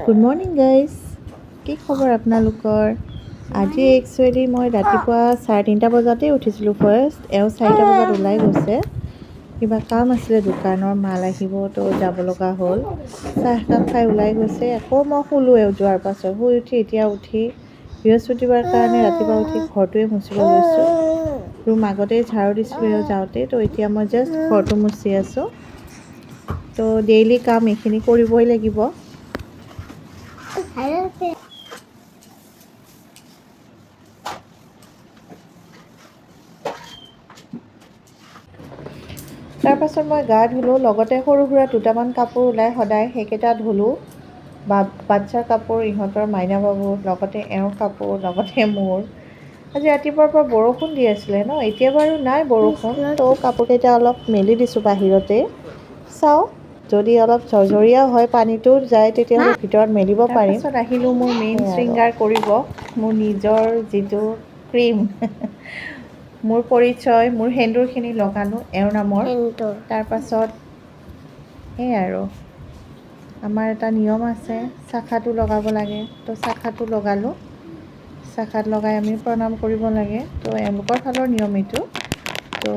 Good morning guys, কি খবৰ আপোনালোকৰ? আজি একচুৱেলি মই ৰাতিপুৱা 3:30 বজাতেই উঠিছিলোঁ। ফাৰ্ষ্ট 4টা বজাত ওলাই গৈছে, কিবা কাম আছিলে দোকানৰ, মাল আহিব তো যাব লগা হ'ল। চাহ একাপ খাই ওলাই গৈছে। আকৌ মই শুলোৱে যোৱাৰ পাছত, শুই এতিয়া উঠি বৃহস্পতিবাৰ কাৰণে ৰাতিপুৱা উঠি ঘৰটোৱে মুচিব লৈছোঁ। ৰুম আগতেই ঝাৰু দিছিলোঁ যাওঁতে, তো এতিয়া মই জাষ্ট ঘৰটো মুচি আছোঁ। তো ডেইলি কাম এইখিনি কৰিবই লাগিব। তাৰপাছত মই গা ধুলোঁ, লগতে সৰু সুৰা দুটামান কাপোৰ ওলাই সদায় সেইকেইটা ধুলোঁ। বাচ্ছাৰ কাপোৰ, ইহঁতৰ মাইনা বাবুৰ, লগতে এওঁৰ কাপোৰ, লগতে মোৰ। আজি ৰাতিপুৱাৰ পৰা বৰষুণ দি আছিলে ন, এতিয়া বাৰু নাই বৰষুণ, তো কাপোৰকেইটা অলপ মেলি দিছোঁ বাহিৰতে। চাওঁ যদি অলপ ঝৰঝৰীয়া হয়, পানীটো যায়, তেতিয়াহ'লে ভিতৰত মেলিব পাৰিম। তাৰপাছত আহিলোঁ মোৰ মেইন শৃংগাৰ কৰিব, মোৰ নিজৰ যিটো ক্ৰীম মোৰ পৰিচয়, মোৰ সেন্দুৰখিনি লগালোঁ এওঁৰ নামৰ। তাৰপাছত এই আৰু আমাৰ এটা নিয়ম আছে, চাখাটো লগাব লাগে, তো চাখাটো লগালোঁ। চাখাত লগাই আমি প্ৰণাম কৰিব লাগে, তো এওঁলোকৰ ফালৰ নিয়ম এইটো। তো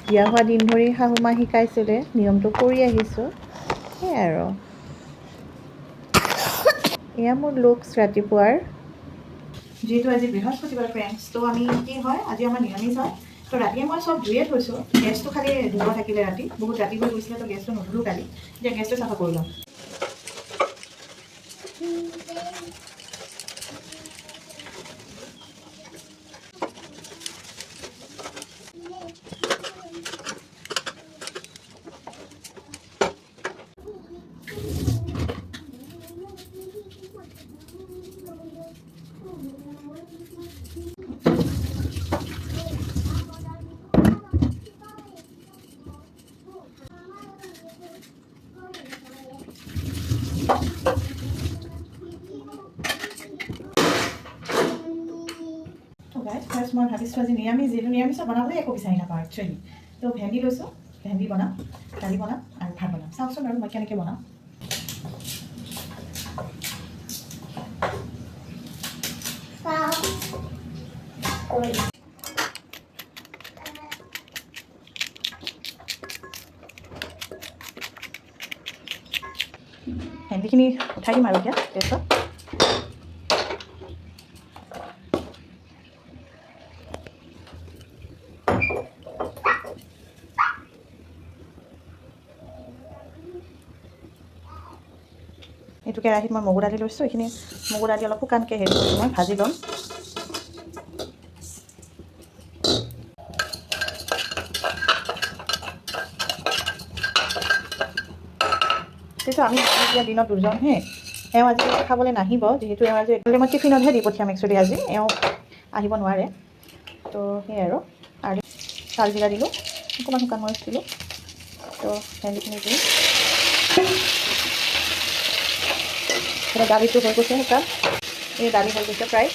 বিয়া হোৱা দিন ধৰি শাহুমা শিকাইছিলে, নিয়মটো কৰি আহিছোঁ। সেই আৰু এয়া মোৰ লুকছ ৰাতিপুৱাৰ। যিহেতু আজি বৃহস্পতিবাৰ ফ্ৰেণ্ডছ, তো আমি কি হয়, আজি আমাৰ নিৰামিষ হয়। তো ৰাতিয়ে মই চব ধুয়ে থৈছোঁ, গেছটো খালি ধুব থাকিলে ৰাতি, বহুত ৰাতি হৈ গৈছিলে, তো গেছটো নুধুলোঁ কালি। এতিয়া গেছটো চাফা কৰি ল'ম। ফাৰ্ষ্ট মই ভাবিছোঁ আজি নিৰামিষ, যিহেতু নিৰামিষত বনাবলৈ একো বিচাৰি নাপাওঁ একচুৱেলি। তো ভেন্দি লৈছোঁ, ভেন্দি বনাম, দালি বনাম আৰু ভাত বনাম। চাওকচোন আৰু মই কেনেকৈ বনাম। ভেন্দিখিনি উঠাই দিম আৰু এতিয়া গেছত। এইটো কেৰাহীত মই মগু দালি লৈছোঁ, এইখিনি মগু দালি অলপ শুকানকৈ মই ভাজি ল'ম। কিন্তু আমি এতিয়া দিনত দুজনহে, এওঁ আজি খাবলৈ নাহিব, যিহেতু এওঁ আজি মই টিফিনতহে দি পঠিয়াম একচুৱেলি আজি, এওঁ আহিব নোৱাৰে। তো সেয়াই আৰু চালজিৰা দিলোঁ, অকণমান শুকান মৰিচ দিলোঁ, তো ভেন্দিখিনি দিলোঁ। এতিয়া দালিটো হৈ গৈছে শুকান, এই দালি হৈ গৈছে প্ৰায়।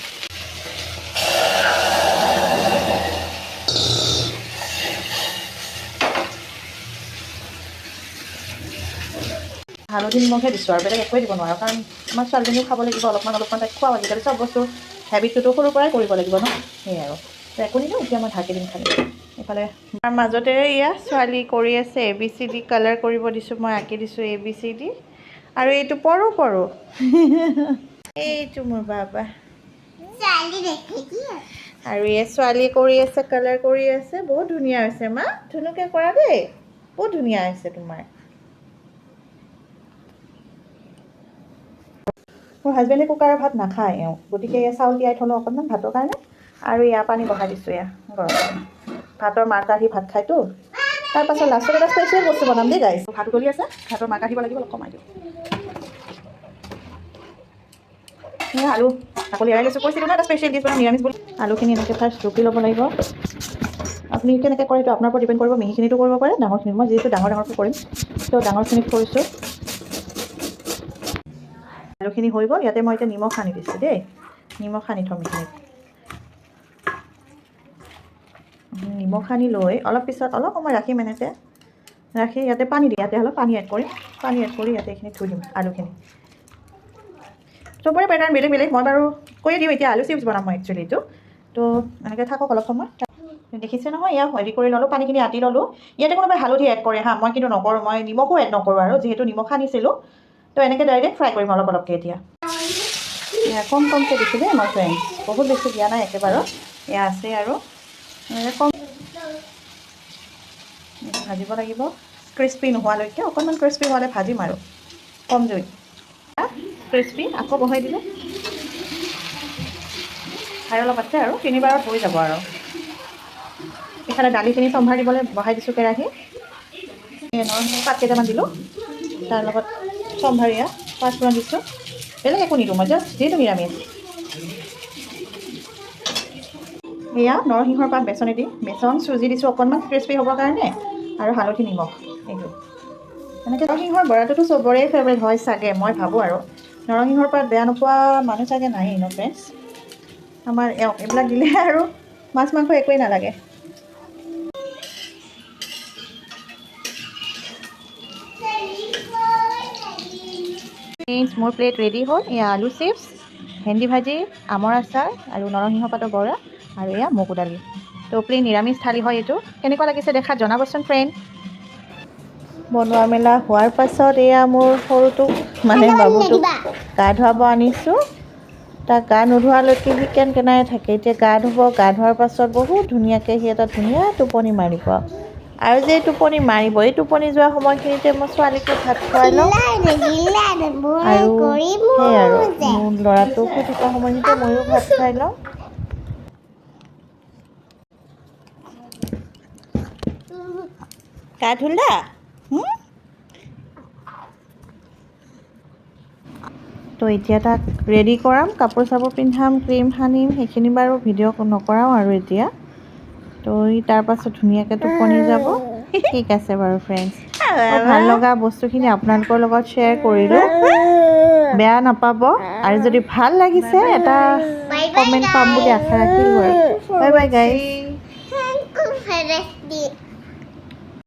হালধি নিমখহে দিছোঁ আৰু বেলেগ একোৱে দিব নোৱাৰোঁ, কাৰণ আমাৰ ছোৱালীজনীও খাব লাগিব, অলপমান তাইক খোৱাওঁ। আজিকালি চব বস্তু হেবিটটোতো সৰুৰ পৰাই কৰিব লাগিব ন, সেয়াই আৰু। তো একো নিদিওঁ, এতিয়া মই ঢাকি দিম খালি। এইফালে তাৰ মাজতে এয়া ছোৱালী কৰি আছে ABCD কালাৰ কৰিব দিছোঁ, মই আঁকি দিছোঁ ABCD। আৰু এইটো পৰো এইটো মোৰ বাবা। আৰু এই ছোৱালী কৰি আছে, কালাৰ কৰি আছে, বহুত ধুনীয়া হৈছে মা, ধুনুকে কৰা দেই, বহুত ধুনীয়া হৈছে তোমাৰ। মোৰ হাজবেণ্ডে কুকাৰৰ ভাত নাখায় এওঁ, গতিকে এয়া চাউল তিয়াই থ'লোঁ অকণমান ভাতৰ কাৰণে, আৰু এয়া পানী বহাই দিছোঁ এয়া গৰম। ভাতৰ মাৰ কাঢ়ি ভাত খায়তো। তাৰপাছত লাষ্টত এটা স্পেচিয়েল বস্তু বনাম দেই গাইছ। ভাত উতলি আছে, ভাতৰ মাৰ কাঢ়িব লাগিব, অলপ কমাই দিওঁ। সেয়া আলু বাকলি এৰাই লৈছোঁ, কৈছিলোঁ ন এটা স্পেচিয়েল ডিছ বনাম নিৰামিষ বুলি। আলুখিনি এনেকৈ ফাৰ্ষ্ট ৰুকি ল'ব লাগিব। আপুনি কেনেকৈ কৰে এইটো আপোনাৰ ওপৰত ডিপেণ্ড কৰিব, মিহিখিনিতো কৰিব পাৰে, ডাঙৰখিনি। মই যিহেতু ডাঙৰকৈ কৰিম, তো ডাঙৰখিনিত কৰিছোঁ। আলুখিনি হৈ গ'ল, ইয়াতে মই এতিয়া নিমখ সানি দিছোঁ দেই, নিমখ সানি থ'ম এইখিনিত। নিমখ সানি লৈ অলপ পিছত অলপ সময় ৰাখিম, এনেকৈ ৰাখি ইয়াতে পানী দিম, ইয়াতে অলপ পানী এড কৰিম, পানী এড কৰি ইয়াতে এইখিনি থৈ দিম আলুখিনি। চবৰে পেটাৰ্ণ বেলেগ বেলেগ মই বাৰু কৈয়ে দিওঁ এতিয়া আলু চিপছ বনাম মই একচুৱেলি এইটো তো এনেকৈ থাকক অলপ সময় দেখিছে নহয় এয়া হেৰি কৰি ল'লোঁ পানীখিনি আতি ল'লোঁ ইয়াতে কোনোবাই হালধি এড কৰে হা মই কিন্তু নকৰোঁ মই নিমখো এড নকৰোঁ আৰু যিহেতু নিমখ সানিছিলোঁ তো এনেকৈ ডাইৰেক্ট ফ্ৰাই কৰিম অলপ অলপকৈ এতিয়া এয়া কম কমকৈ দিছোঁ দেই মই ফ্ৰেণ্ডছ বহুত বেছি দিয়া নাই একেবাৰত এয়া আছে আৰু কম ভাজিব লাগিব ক্ৰিস্পি নোহোৱালৈকে অকণমান ক্ৰিস্পি হোৱালৈ ভাজিম আৰু কম জুইত ক্ৰিস্পি আকৌ বহাই দিলোঁ খাই অলপ আছে আৰু 3বাৰত হৈ যাব আৰু ইফালে দালিখিনি সম্ভাৰ দিবলৈ বহাই দিছোঁ কেৰাহী নৰসিংহ পাত কেইটামান দিলোঁ তাৰ লগত সম্ভাৰীয়া পাঁচফোৰণ দিছোঁ বেলেগ একো নিদিওঁ মই জাষ্ট যিহেতু নিৰামিষ এয়া নৰসিংহৰ পাত বেচনেদি বেচন চুজি দিছোঁ অকণমান ক্ৰিস্পি হ'বৰ কাৰণে আৰু হালধি নিমখ এইটো এনেকৈ নৰসিংহৰ বৰাটোতো চবৰে ফেভৰেট হয় চাগে মই ভাবোঁ আৰু নৰসিংহৰ পাত বেয়া নোপোৱা মানুহ চাগে নায়েই ন ফ্ৰেণ্ডছ আমাৰ এইবিলাক দিলে আৰু মাছ মাংস একোৱেই নালাগে মোৰ প্লেট ৰেডি হ'ল এয়া আলু চিপছ ভেন্দি ভাজি আমৰ আচাৰ আৰু নৰসিংহ পাতৰ বৰা আৰু এয়া মগু দালি তো প্লেইন নিৰামিষ থালি হয় এইটো কেনেকুৱা লাগিছে দেখাত জনাবচোন ফ্ৰেণ্ড বনোৱা মেলা হোৱাৰ পাছত এয়া মোৰ সৰুটোক মানে বাবুটোক গা ধুৱাব আনিছোঁ তাক গা নোধোৱালৈকে সি কেনকেনাই থাকে এতিয়া গা ধুব গা ধোৱাৰ পাছত বহুত ধুনীয়াকৈ সি এটা ধুনীয়া টোপনি মাৰিব আৰু যে টোপনি মাৰিব এই টোপনি যোৱা সময়খিনিতে মই ছোৱালীকো ভাত খুৱাই লওঁ আৰু সেই আৰু মোৰ ল'ৰাটোক শুই থকা সময়খিনিতে ময়ো ভাত খুৱাই লওঁ গা ধুলা তো এতিয়া তাক ৰেডি কৰাম কাপোৰ চাপোৰ পিন্ধাম ক্ৰীম সানিম সেইখিনি বাৰু ভিডিঅ' নকৰাওঁ আৰু এতিয়া তো তাৰ পাছত ধুনীয়াকৈ টোপনি যাব ঠিক আছে বাৰু ফ্ৰেণ্ডছ ভাল লগা বস্তুখিনি আপোনালোকৰ লগত শ্বেয়াৰ কৰিলোঁ বেয়া নাপাব আৰু যদি ভাল লাগিছে এটা কমেণ্ট পাম বুলি আশা ৰাখিলোঁ আৰু বাই বাই গাইজ